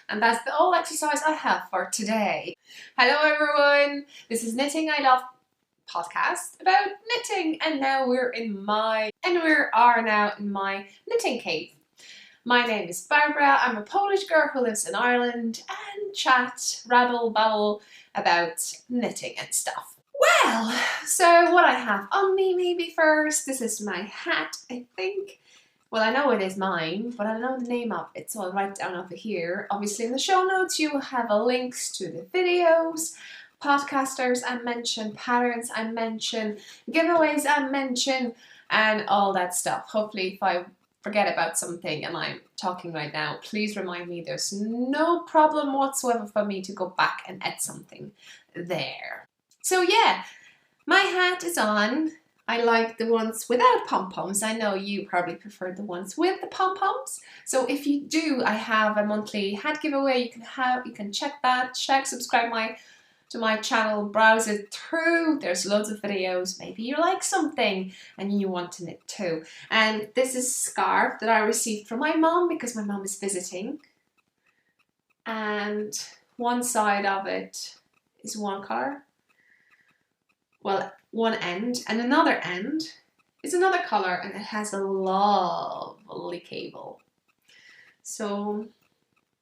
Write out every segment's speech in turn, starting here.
And that's the whole exercise I have for today. Hello everyone, this is Knitting I Love podcast about knitting, and now we are now in my knitting cave. My name is Barbara, I'm a Polish girl who lives in Ireland and chat, rabble, babble about knitting and stuff. Well, so what I have on me maybe first, this is my hat, I think. Well, I know it is mine, but I don't know the name of it, so I'll write down over here. Obviously in the show notes you will have links to the videos, podcasters I mentioned, patterns I mentioned, giveaways I mentioned, and all that stuff. Hopefully if I forget about something and I'm talking right now, please remind me. There's no problem whatsoever for me to go back and add something there. So yeah, my hat is on. I like the ones without pom-poms. I know you probably prefer the ones with the pom-poms. So if you do, I have a monthly hat giveaway. You can check that, subscribe to my channel, browse it through. There's loads of videos. Maybe you like something and you want to knit too. And this is a scarf that I received from my mom because my mom is visiting. And one side of it is one color. Well, one end, and another end is another color, and it has a lovely cable. So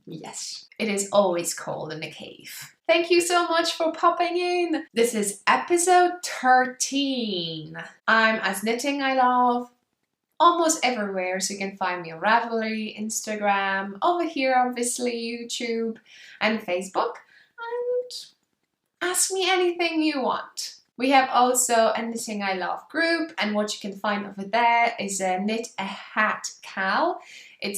yes, it is always cold in the cave. Thank you so much for popping in. This is episode 13. I'm as Knitting I Love almost everywhere, so you can find me on Ravelry, Instagram, over here obviously YouTube and Facebook, and ask me anything you want. We have also a Knitting I Love group, and what you can find over there is a Knit a Hat Cal. It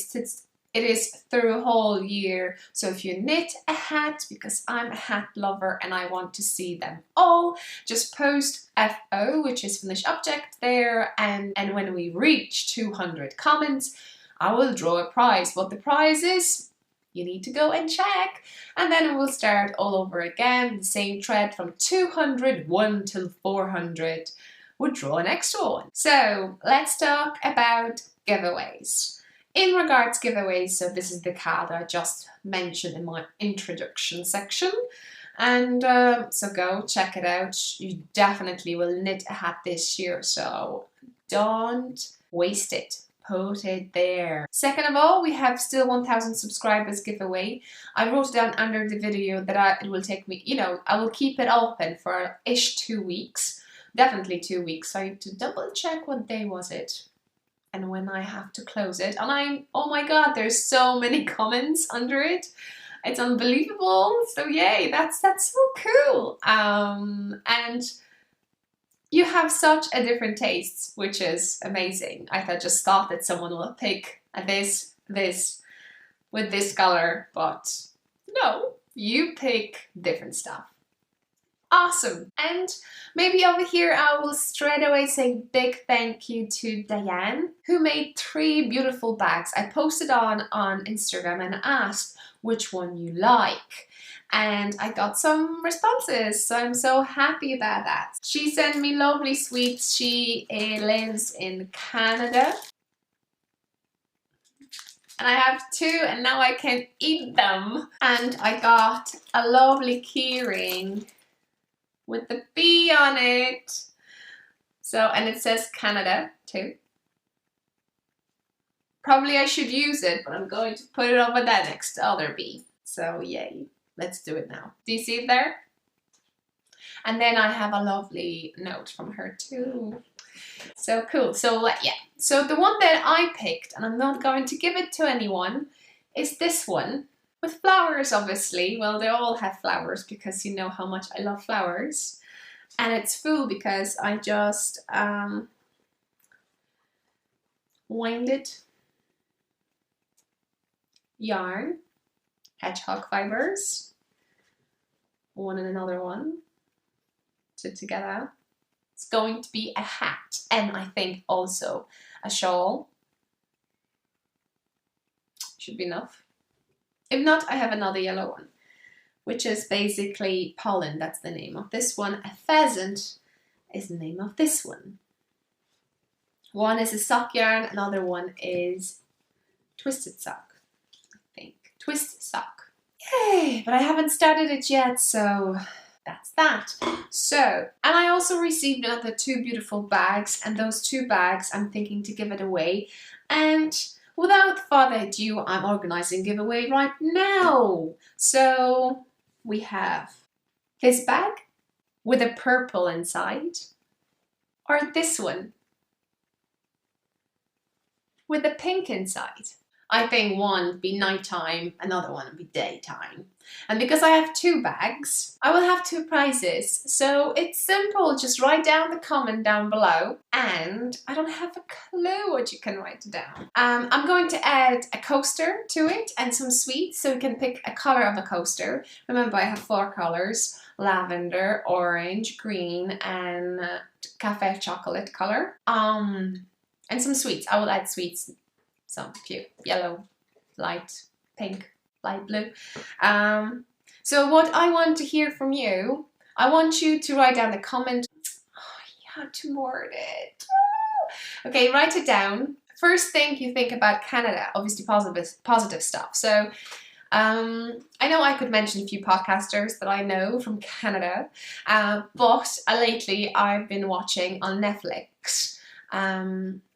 is through a whole year, so if you knit a hat, because I'm a hat lover and I want to see them all, just post FO, which is finished object, there, and when we reach 200 comments, I will draw a prize. What the prize is, you need to go and check, and then we'll start all over again, the same thread from 201 till 400. We'll draw an extra one. So let's talk about giveaways. In regards to giveaways, so this is the card I just mentioned in my introduction section, and so go check it out. You definitely will knit a hat this year, so don't waste it. Put it there. Second of all, we have still 1,000 subscribers giveaway. I wrote it down under the video that it will take me, I will keep it open for ish 2 weeks. Definitely 2 weeks. So I have to double check what day was it and when I have to close it. And oh my god, there's so many comments under it. It's unbelievable. So yay, that's so cool. And you have such a different taste, which is amazing. I just thought that someone will pick this with this color, but no, you pick different stuff. Awesome. And maybe over here I will straight away say big thank you to Diane, who made 3 beautiful bags. I posted on Instagram and asked which one you like. And I got some responses, so I'm so happy about that. She sent me lovely sweets. She lives in Canada. And I have 2, and now I can eat them. And I got a lovely keyring with the bee on it. So, and it says Canada too. Probably I should use it, but I'm going to put it over that next to other bee. So yay. Let's do it now. Do you see it there? And then I have a lovely note from her too. So cool. So yeah. So the one that I picked, and I'm not going to give it to anyone, is this one. With flowers, obviously. Well, they all have flowers because you know how much I love flowers. And it's full because I just winded yarn, hedgehog fibers, one and another one together. It's going to be a hat, and I think also a shawl. Should be enough. If not, I have another yellow one, which is basically pollen. That's the name of this one. A pheasant is the name of this one. One is a sock yarn, another one is twisted sock, I think. Twist sock. Hey, but I haven't started it yet, so that's that. So, and I also received another 2 beautiful bags, and those 2 bags I'm thinking to give it away. And without further ado, I'm organizing giveaway right now. So we have this bag with a purple inside, or this one with a pink inside. I think one would be nighttime, another one would be daytime. And because I have 2 bags, I will have 2 prizes. So it's simple, just write down the comment down below. And I don't have a clue what you can write down. I'm going to add a coaster to it and some sweets, so you can pick a color of the coaster. Remember, I have 4 colors: lavender, orange, green, and cafe chocolate color. And some sweets. I will add sweets. Some few: yellow, light pink, light blue. So what I want to hear from you, I want you to write down the comment. Oh, you have to word it. Okay, write it down. First thing you think about Canada, obviously positive stuff. So I know I could mention a few podcasters that I know from Canada, but lately I've been watching on Netflix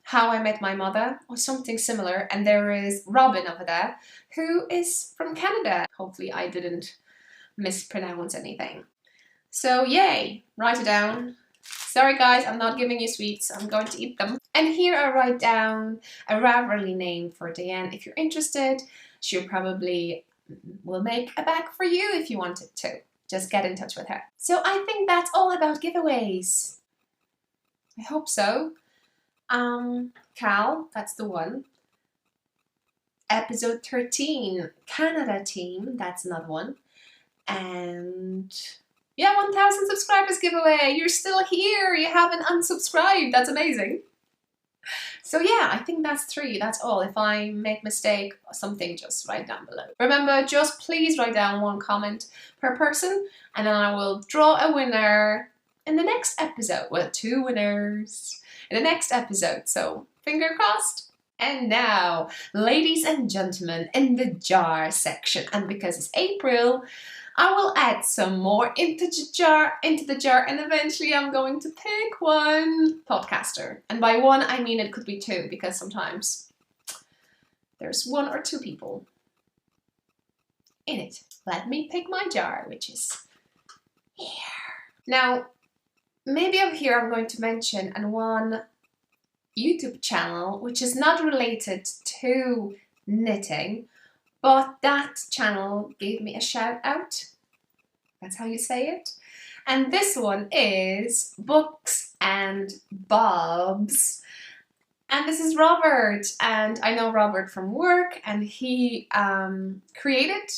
How I Met My Mother, or something similar, and there is Robin over there who is from Canada. Hopefully I didn't mispronounce anything. So yay, write it down. Sorry guys, I'm not giving you sweets, I'm going to eat them. And here I write down a Ravelry name for Diane. If you're interested, she'll probably will make a bag for you if you wanted to. Just get in touch with her. So I think that's all about giveaways. I hope so. Cal, that's the one. Episode 13, Canada team, that's another one. And yeah, 1,000 subscribers giveaway. You're still here. You haven't unsubscribed. That's amazing. So yeah, I think that's 3. That's all. If I make mistake or something, just write down below. Remember, just please write down 1 comment per person, and then I will draw a winner in the next episode. Well, 2 winners in the next episode. So finger crossed. And now, ladies and gentlemen, in the jar section, and because it's April, I will add some more into the jar, and eventually I'm going to pick one podcaster. And by one, I mean it could be 2, because sometimes there's 1 or 2 people in it. Let me pick my jar, which is here. Now, maybe over here I'm going to mention one YouTube channel which is not related to knitting, but that channel gave me a shout out. That's how you say it. And this one is Books and Bobs. And this is Robert. And I know Robert from work, and he created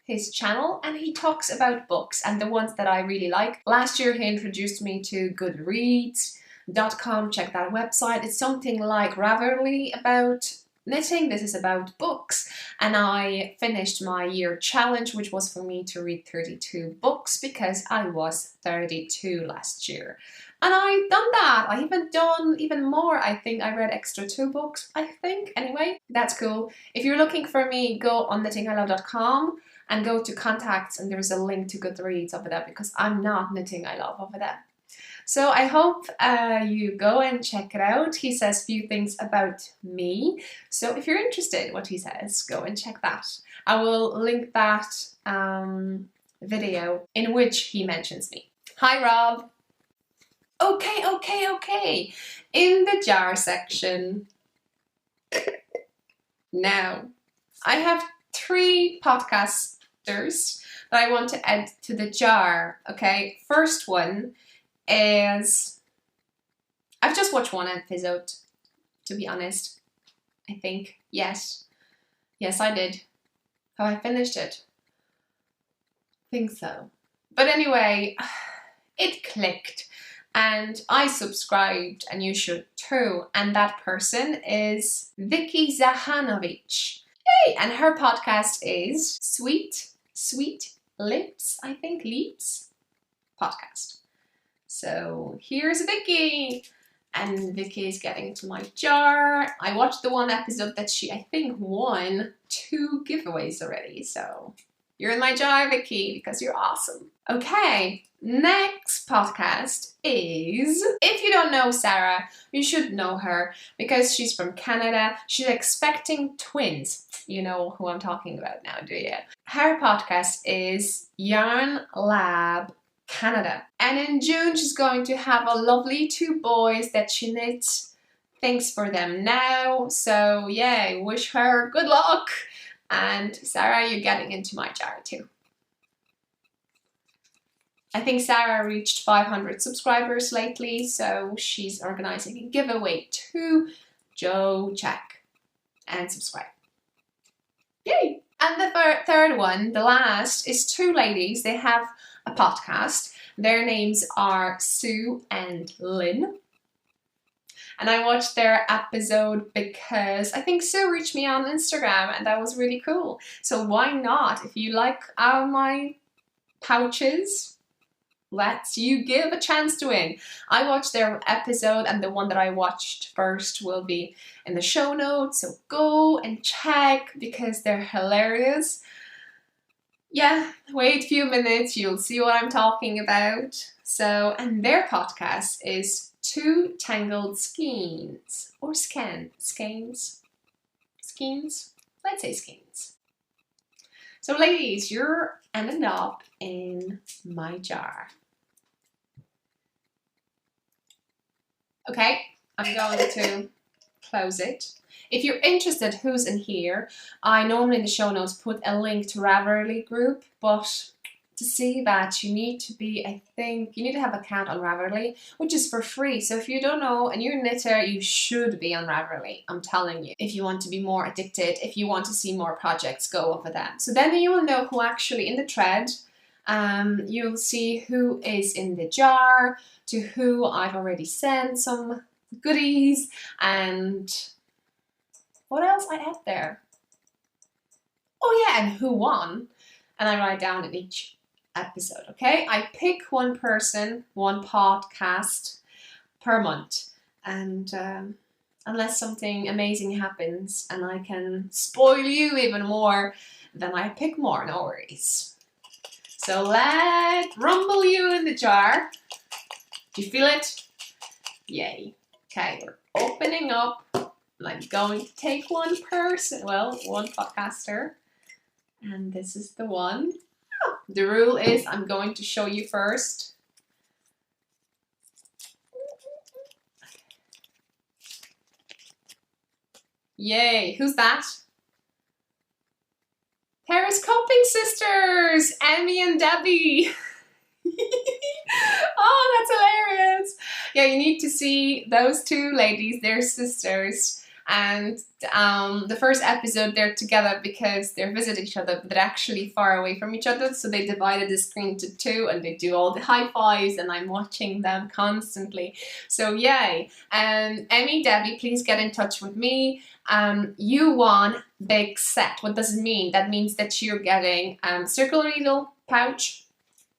his channel and he talks about books and the ones that I really like. Last year he introduced me to Goodreads.com. Check that website. It's something like Ravelry about knitting. This is about books, and I finished my year challenge, which was for me to read 32 books because I was 32 last year. And I've done that. I even done even more. I think I read extra 2 books, I think. Anyway, that's cool. If you're looking for me, go on knittingILove.com and go to contacts, and there's a link to Goodreads over there because I'm not Knitting I Love over there. So I hope you go and check it out. He says few things about me. So if you're interested in what he says, go and check that. I will link that video in which he mentions me. Hi, Rob. Okay. In the jar section. Now, I have 3 podcasters that I want to add to the jar, okay? First one is, I've just watched 1 episode, to be honest. I think, yes, I did. Have I finished it? I think so. But anyway, it clicked and I subscribed, and you should too. And that person is Vicky Zahanovic. Yay! And her podcast is Sweet Lips, I think, Lips podcast. So here's Vicky, and Vicky is getting to my jar. I watched the 1 episode that she, I think, won 2 giveaways already, so You're in my jar, Vicky, because you're awesome. Okay, next podcast is, if you don't know Sarah, you should know her because she's from Canada. She's expecting twins. You know who I'm talking about now, do you? Her podcast is Yarn Lab Canada. And in June, she's going to have a lovely 2 boys that she knits things for them now. So yeah, wish her good luck. And Sarah, you're getting into my jar too. I think Sarah reached 500 subscribers lately, so she's organizing a giveaway too. Go check and subscribe. Yay! And the third one, the last, is 2 ladies. They have a podcast. Their names are Sue and Lynn. And I watched their episode because I think Sue reached me on Instagram and that was really cool. So why not? If you like my pouches, let's you give a chance to win. I watched their episode and the one that I watched first will be in the show notes. So go and check because they're hilarious. Yeah, wait a few minutes, you'll see what I'm talking about. So, and their podcast is 2 Tangled Skeins, or skeins, let's say skeins. So ladies, you're ending up in my jar. Okay, I'm going to close it. If you're interested who's in here, I normally in the show notes put a link to Ravelry group, but to see that you need to be, I think, you need to have an account on Ravelry, which is for free. So if you don't know and you're a knitter, you should be on Ravelry, I'm telling you. If you want to be more addicted, if you want to see more projects, go over them. So then you will know who actually in the thread, you'll see who is in the jar, to who I've already sent some goodies, and what else I have there? Oh yeah, and who won. And I write down in each episode, okay? I pick one person, one podcast per month. And unless something amazing happens and I can spoil you even more, then I pick more, no worries. So let rumble you in the jar. Do you feel it? Yay. Okay, we're opening up. And I'm going to take one person, well, one podcaster. And this is the one. The rule is I'm going to show you first. Yay, who's that? Periscoping sisters, Emmy and Debbie. Oh, that's hilarious. Yeah, you need to see those 2 ladies, they're sisters. And the first episode they're together because they visit each other, but they're actually far away from each other. So they divided the screen into 2 and they do all the high fives and I'm watching them constantly. So yay. And Emmy, Debbie, please get in touch with me. You won big set. What does it mean? That means that you're getting circle needle pouch,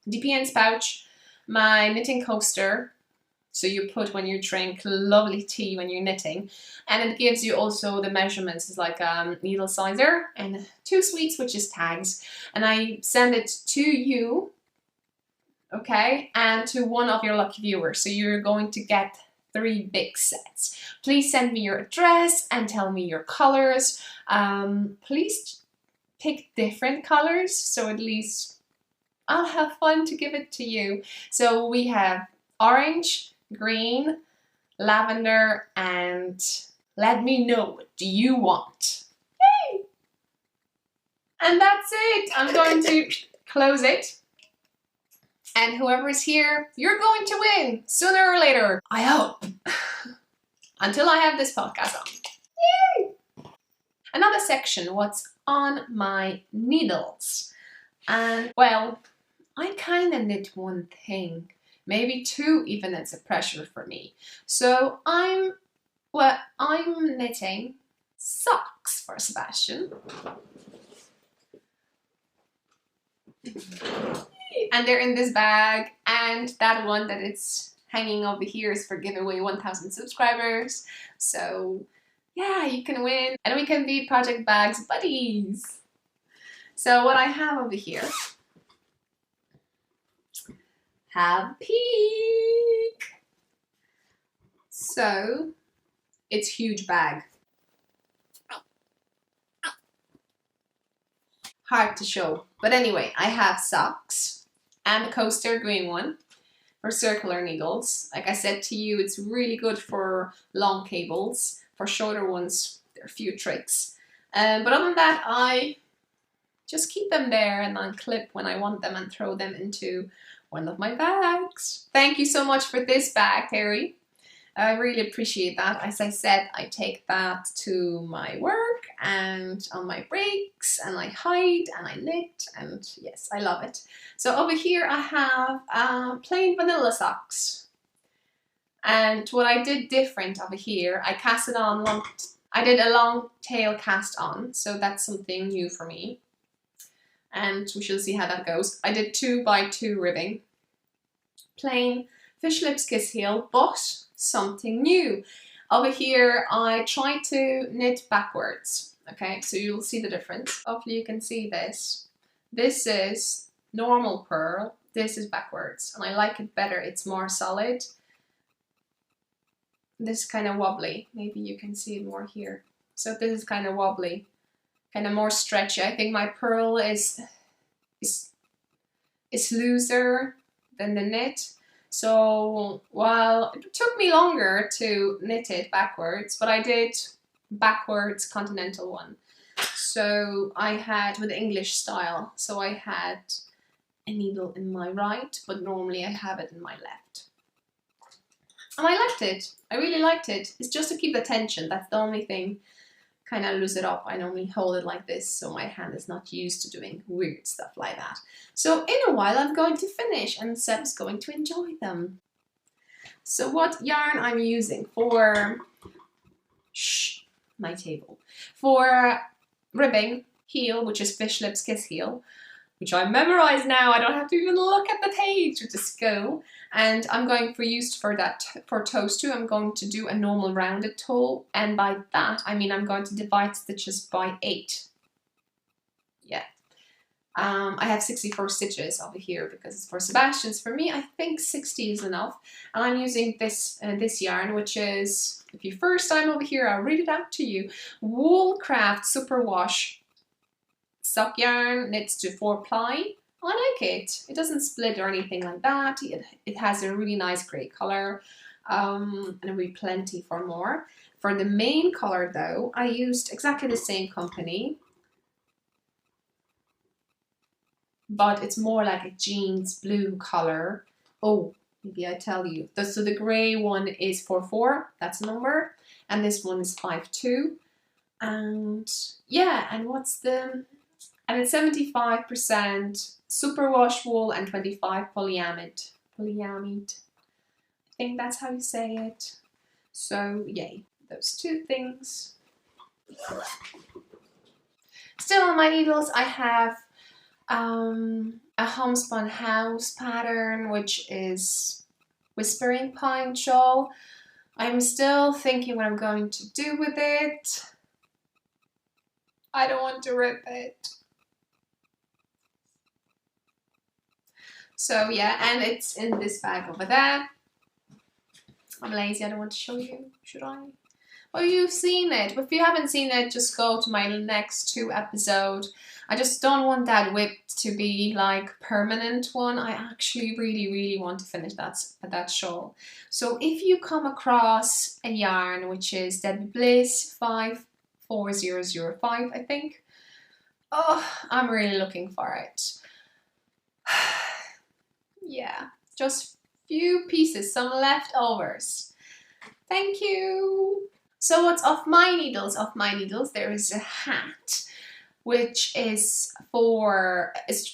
DPN's pouch, my knitting coaster, so you put when you drink lovely tea when you're knitting, and it gives you also the measurements. It's like a needle sizer and 2 sweets, which is tags, and I send it to you, okay, and to one of your lucky viewers. So you're going to get 3 big sets. Please send me your address and tell me your colors. Please pick different colors, so at least I'll have fun to give it to you. So we have orange, green, lavender, and let me know, what do you want? Yay! And that's it. I'm going to close it. And whoever is here, you're going to win sooner or later. I hope. Until I have this podcast on. Yay! Another section, what's on my needles. And well, I kind of knit one thing. Maybe 2 even, it's a pressure for me. So I'm knitting socks for Sebastian. And they're in this bag, and that one that it's hanging over here is for giveaway 1,000 subscribers. So yeah, you can win and we can be project bags buddies. So what I have over here, have a peek. So it's huge bag. Hard to show. But anyway, I have socks and a coaster, green one, for circular needles. Like I said to you, it's really good for long cables. For shorter ones, there are a few tricks. But other than that, I just keep them there and unclip when I want them and throw them into one of my bags. Thank you so much for this bag, Terry. I really appreciate that. As I said, I take that to my work and on my breaks, and I hide and I knit, and yes, I love it. So over here I have plain vanilla socks. And what I did different over here, I cast it on I did a long tail cast on, so that's something new for me. And we shall see how that goes. I did 2x2 ribbing. Plain fish lips kiss heel, but something new. Over here I tried to knit backwards. Okay, so you'll see the difference. Hopefully you can see this. This is normal purl, this is backwards, and I like it better. It's more solid. This is kind of wobbly. Maybe you can see it more here. So this is kind of wobbly, kind of more stretchy. I think my purl is looser than the knit. So while it took me longer to knit it backwards, but I did backwards continental one. So I had with English style. So I had a needle in my right, but normally I have it in my left. And I liked it. I really liked it. It's just to keep the tension. That's the only thing. Kind of loose it up. I normally hold it like this, so my hand is not used to doing weird stuff like that. So in a while I'm going to finish and Seb's going to enjoy them. So what yarn I'm using for my table. For ribbing, heel, which is fish lips kiss heel, which I memorized now. I don't have to even look at the page, which is cool. And I'm going for for toes too. I'm going to do a normal rounded toe, and by that I mean I'm going to divide stitches by 8. Yeah. I have 64 stitches over here because it's for Sebastian's. For me, I think 60 is enough. And I'm using this yarn, which is, if you're first time over here, I'll read it out to you. Woolcraft Superwash sock yarn, knits to 4-ply. I like it. It doesn't split or anything like that. It has a really nice grey colour, and there'll be plenty for more. For the main colour though, I used exactly the same company, but it's more like a jeans blue colour. Oh, maybe I tell you. So the grey one is 44, that's the number, and this one is 52. And yeah, and and it's 75% superwash wool and 25 polyamide. I think that's how you say it. So yay, those two things. Still on my needles, I have a homespun house pattern, which is Whispering Pine shawl. I'm still thinking what I'm going to do with it. I don't want to rip it. So yeah, and it's in this bag over there. I'm lazy, I don't want to show you, should I? Oh, you've seen it. But if you haven't seen it, just go to my next 2 episodes. I just don't want that whip to be like permanent one. I actually really want to finish that shawl. So if you come across a yarn, which is Debbie Bliss 54005, I think. Oh, I'm really looking for it. Yeah, just few pieces, some leftovers. Thank you. So what's off my needles? Off my needles, there is a hat, which is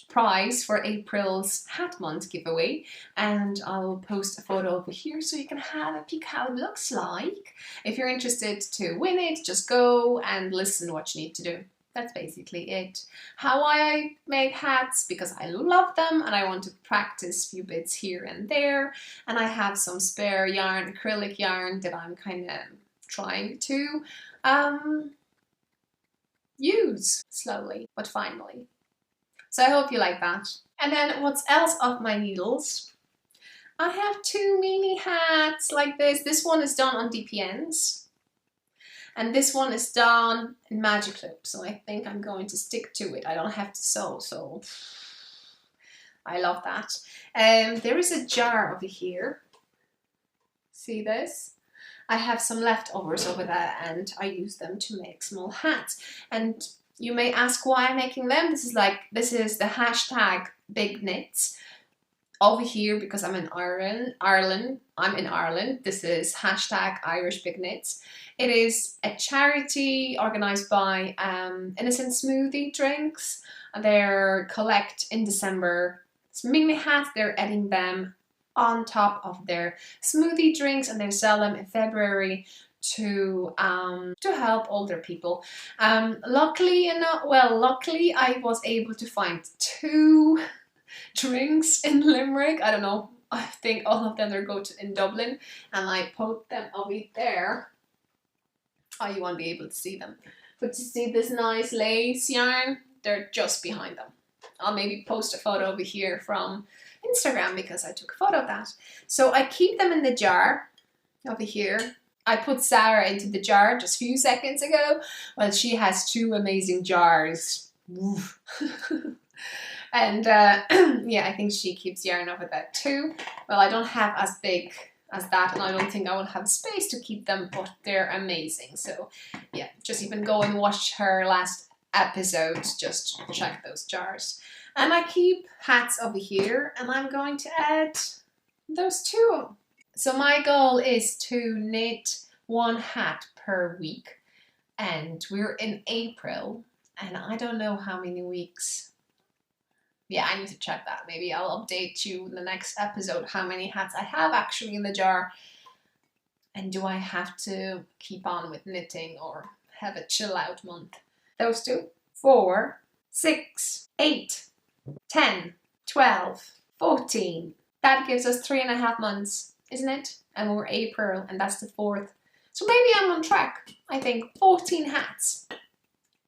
prize for April's Hat Month giveaway, and I'll post a photo over here so you can have a peek how it looks like. If you're interested to win it, just go and listen what you need to do. That's basically it. How I make hats, because I love them and I want to practice a few bits here and there. And I have some spare yarn, acrylic yarn, that I'm kind of trying to use slowly, but finally. So I hope you like that. And then what's else of my needles? I have 2 mini hats like this. This one is done on DPNs. And this one is done in Magic Clip. So I think I'm going to stick to it. I don't have to sew, so I love that. There is a jar over here. See this? I have some leftovers over there and I use them to make small hats. And you may ask why I'm making them. This is the hashtag big knits. Over here, because I'm in Ireland, this is hashtag Irish Big Knits. It is a charity organised by Innocent Smoothie Drinks. They're collect in December. It's mini hats, they're adding them on top of their smoothie drinks and they sell them in February to help older people. Luckily I was able to find 2 drinks in Limerick. I don't know, I think all of them are in Dublin, and I put them over there. Oh, you won't be able to see them, but you see this nice lace yarn? They're just behind them. I'll maybe post a photo over here from Instagram because I took a photo of that. So I keep them in the jar over here. I put Sarah into the jar just a few seconds ago. Well, she has 2 amazing jars. And yeah, I think she keeps yarn over that too. Well, I don't have as big as that, and I don't think I will have space to keep them, but they're amazing. So yeah, just even go and watch her last episode, just check those jars. And I keep hats over here, and I'm going to add those 2. So my goal is to knit 1 hat per week, and we're in April, and I don't know how many weeks. Yeah, I need to check that. Maybe I'll update you in the next episode how many hats I have actually in the jar. And do I have to keep on with knitting or have a chill out month? Those 2. 4, 6, 8, 10, 12, 14. That gives us 3.5 months, isn't it? And we're April and that's the 4th. So maybe I'm on track. I think 14 hats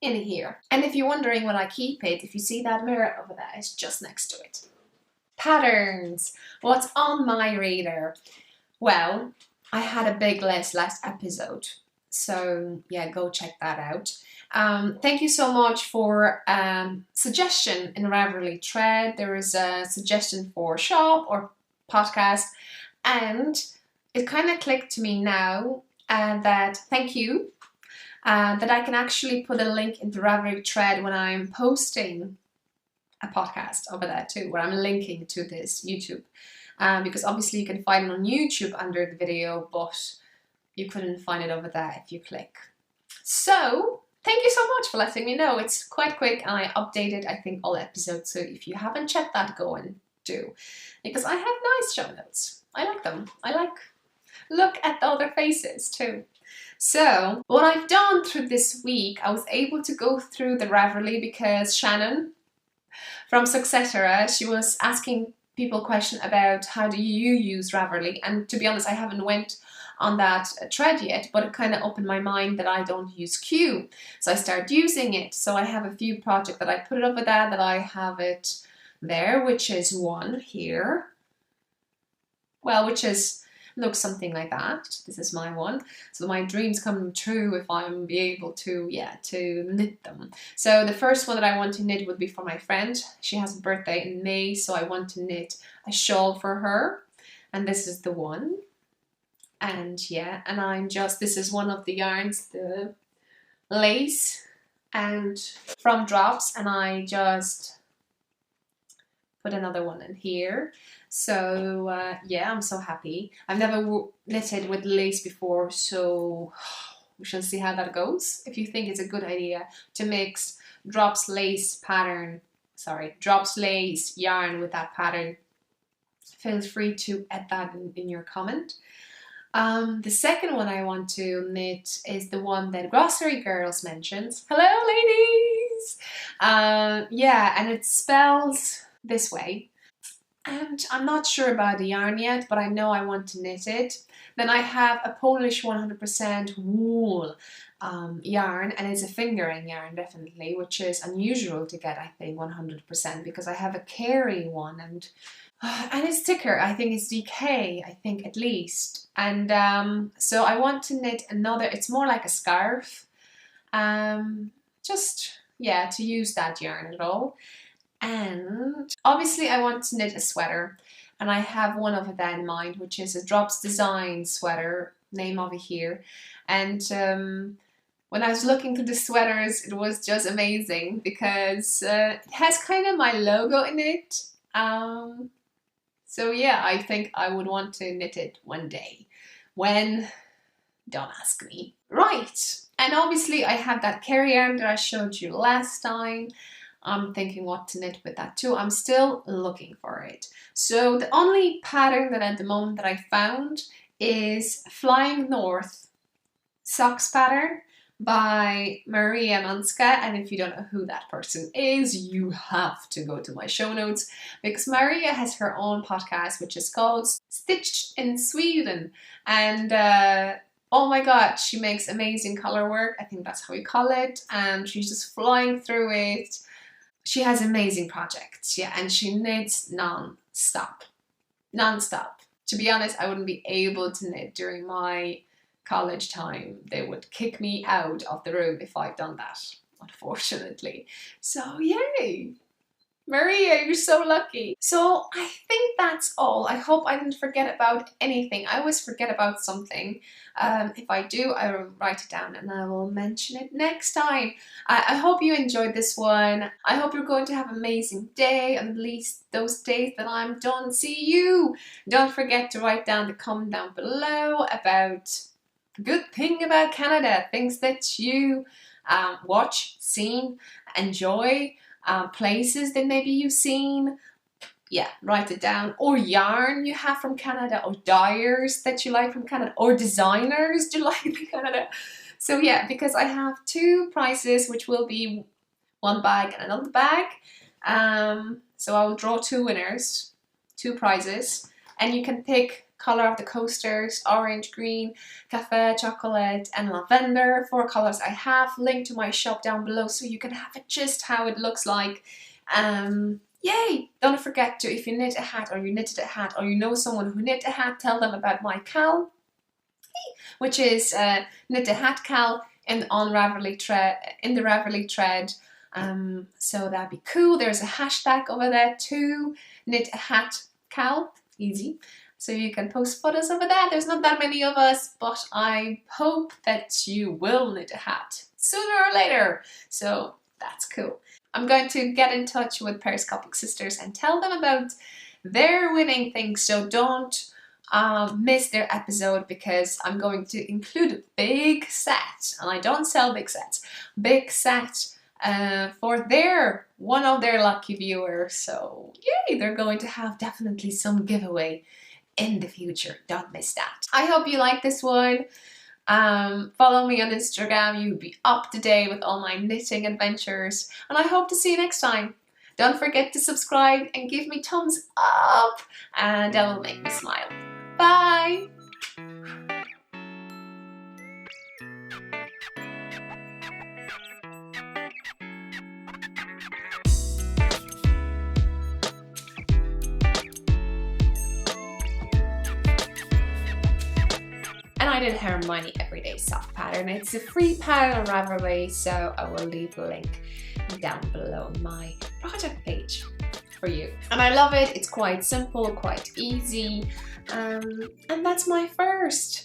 in here. And if you're wondering when I keep it, if you see that mirror over there, it's just next to it. Patterns. What's on my radar? Well, I had a big list last episode, so yeah, go check that out. Thank you so much for suggestion in Ravelry thread. There is a suggestion for shop or podcast, and it kind of clicked to me now that thank you. That I can actually put a link in the Ravelry thread when I'm posting a podcast over there too, where I'm linking to this YouTube. Because obviously you can find it on YouTube under the video, but you couldn't find it over there if you click. So, thank you so much for letting me know. It's quite quick and I updated, I think, all episodes. So if you haven't checked that, go and do. Because I have nice show notes. I like them. Look at the other faces too. So, what I've done through this week, I was able to go through the Ravelry because Shannon from Successora, she was asking people a question about how do you use Ravelry, and to be honest, I haven't went on that thread yet, but it kind of opened my mind that I don't use Q, so I started using it. So I have a few projects that I put it over there, that I have it there, which is one here, well, which is looks something like that. This is my one. So my dreams come true if I'm be able to, to knit them. So the first one that I want to knit would be for my friend. She has a birthday in May, so I want to knit a shawl for her. And this is the one. And yeah, and this is one of the yarns, the lace and from Drops, and I just put another one in here. So yeah, I'm so happy. I've never knitted with lace before, so we shall see how that goes. If you think it's a good idea to mix Drops lace yarn with that pattern, feel free to add that in your comment. The second one I want to knit is the one that Grocery Girls mentions. Hello, ladies! Yeah, and it spells this way. and I'm not sure about the yarn yet, but I know I want to knit it. Then I have a Polish 100% wool yarn, and it's a fingering yarn definitely, which is unusual to get, I think, 100%, because I have a Kerry one, and it's thicker. I think it's DK, I think, at least. And so I want to knit another, it's more like a scarf, just, yeah, to use that yarn at all. And obviously I want to knit a sweater, and I have one of that in mind, which is a Drops Design sweater, name over here. And when I was looking through the sweaters, it was just amazing, because it has kind of my logo in it. So yeah, I think I would want to knit it one day. When? Don't ask me. Right, and obviously I have that Kerry yarn that I showed you last time. I'm thinking what to knit with that too. I'm still looking for it. So the only pattern that at the moment that I found is Flying North socks pattern by Maria Manska. And if you don't know who that person is, you have to go to my show notes, because Maria has her own podcast which is called Stitched in Sweden. And oh my god, she makes amazing color work. I think that's how you call it. And she's just flying through it. She has amazing projects, yeah, and she knits non-stop. Non-stop. To be honest, I wouldn't be able to knit during my college time. They would kick me out of the room if I'd done that, unfortunately. So, yay! Maria, you're so lucky. So I think that's all. I hope I didn't forget about anything. I always forget about something. If I do, I will write it down and I will mention it next time. I hope you enjoyed this one. I hope you're going to have an amazing day, at least those days that I'm done. See you! Don't forget to write down the comment down below about the good thing about Canada, things that you watch, seen, enjoy. Places that maybe you've seen, yeah, write it down. Or yarn you have from Canada, or dyers that you like from Canada, or designers you like from Canada. So yeah, because I have two prizes, which will be one bag and another bag. So I will draw two winners, two prizes, and you can pick color of the coasters: orange, green, cafe, chocolate, and lavender. 4 colors I have. Link to my shop down below so you can have it just how it looks like. Yay! Don't forget to, if you knit a hat, or you knitted a hat, or you know someone who knit a hat, tell them about my cal, which is knit a hat cal in the Ravelry thread. So that'd be cool. There's a hashtag over there too. Knit a hat cal. Easy. So you can post photos over there. There's not that many of us, but I hope that you will knit a hat sooner or later. So that's cool. I'm going to get in touch with Periscopic Sisters and tell them about their winning things. So don't miss their episode, because I'm going to include a big set, and I don't sell big sets. Big set for one of their lucky viewers. So yay, they're going to have definitely some giveaway in the future. Don't miss that. I hope you like this one. Follow me on Instagram. You'll be up to date with all my knitting adventures, and I hope to see you next time. Don't forget to subscribe and give me thumbs up, and that will make me smile. Bye! And I did Hermione Everyday Sock pattern. It's a free pattern on Ravelry, so I will leave the link down below my project page for you. And I love it. It's quite simple, quite easy, and that's my first